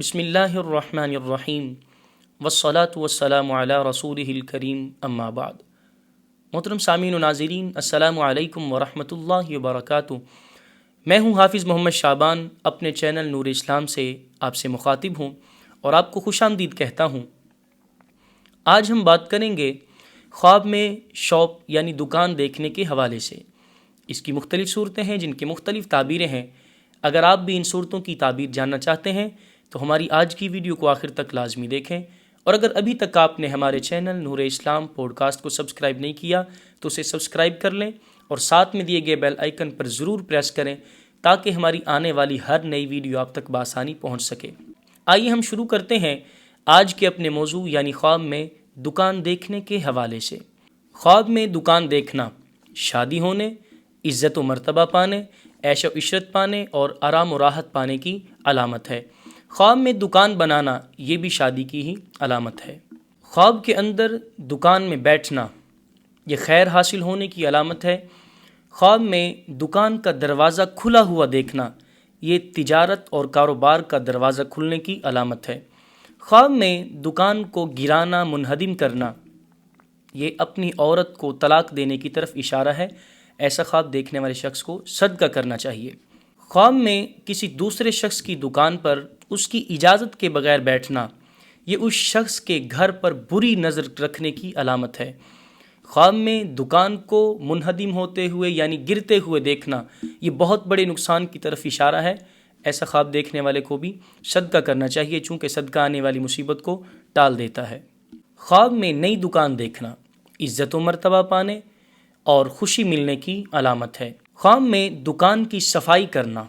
بسم اللہ الرحمن الرحیم والصلاة والسلام علی رسولہ الکریم اما بعد۔ محترم سامعین و ناظرین، السلام علیکم ورحمۃ اللہ وبرکاتہ۔ میں ہوں حافظ محمد شعبان، اپنے چینل نور اسلام سے آپ سے مخاطب ہوں اور آپ کو خوش آمدید کہتا ہوں۔ آج ہم بات کریں گے خواب میں شاپ یعنی دکان دیکھنے کے حوالے سے۔ اس کی مختلف صورتیں ہیں جن کی مختلف تعبیریں ہیں۔ اگر آپ بھی ان صورتوں کی تعبیر جاننا چاہتے ہیں تو ہماری آج کی ویڈیو کو آخر تک لازمی دیکھیں، اور اگر ابھی تک آپ نے ہمارے چینل نور اسلام پوڈ کاسٹ کو سبسکرائب نہیں کیا تو اسے سبسکرائب کر لیں اور ساتھ میں دیے گئے بیل آئیکن پر ضرور پریس کریں تاکہ ہماری آنے والی ہر نئی ویڈیو آپ تک بآسانی پہنچ سکے۔ آئیے ہم شروع کرتے ہیں آج کے اپنے موضوع یعنی خواب میں دکان دیکھنے کے حوالے سے۔ خواب میں دکان دیکھنا شادی ہونے، عزت و مرتبہ پانے، عیش و عشرت پانے اور آرام و راحت پانے کی علامت ہے۔ خواب میں دکان بنانا یہ بھی شادی کی ہی علامت ہے۔ خواب کے اندر دکان میں بیٹھنا یہ خیر حاصل ہونے کی علامت ہے۔ خواب میں دکان کا دروازہ کھلا ہوا دیکھنا یہ تجارت اور کاروبار کا دروازہ کھلنے کی علامت ہے۔ خواب میں دکان کو گرانا، منہدم کرنا یہ اپنی عورت کو طلاق دینے کی طرف اشارہ ہے۔ ایسا خواب دیکھنے والے شخص کو صدقہ کرنا چاہیے۔ خواب میں کسی دوسرے شخص کی دکان پر اس کی اجازت کے بغیر بیٹھنا یہ اس شخص کے گھر پر بری نظر رکھنے کی علامت ہے۔ خواب میں دکان کو منہدم ہوتے ہوئے یعنی گرتے ہوئے دیکھنا یہ بہت بڑے نقصان کی طرف اشارہ ہے۔ ایسا خواب دیکھنے والے کو بھی صدقہ کرنا چاہیے چونکہ صدقہ آنے والی مصیبت کو ٹال دیتا ہے۔ خواب میں نئی دکان دیکھنا عزت و مرتبہ پانے اور خوشی ملنے کی علامت ہے۔ خواب میں دکان کی صفائی کرنا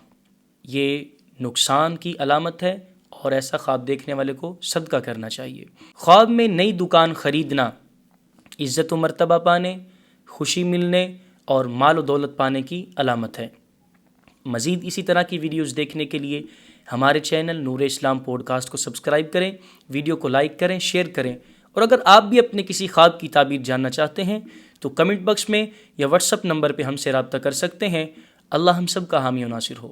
یہ نقصان کی علامت ہے اور ایسا خواب دیکھنے والے کو صدقہ کرنا چاہیے۔ خواب میں نئی دکان خریدنا عزت و مرتبہ پانے، خوشی ملنے اور مال و دولت پانے کی علامت ہے۔ مزید اسی طرح کی ویڈیوز دیکھنے کے لیے ہمارے چینل نور اسلام پوڈ کاسٹ کو سبسکرائب کریں، ویڈیو کو لائک کریں، شیئر کریں، اور اگر آپ بھی اپنے کسی خواب کی تعبیر جاننا چاہتے ہیں تو کمنٹ باکس میں یا واٹس ایپ نمبر پہ ہم سے رابطہ کر سکتے ہیں۔ اللہ ہم سب کا حامی و ناصر ہو۔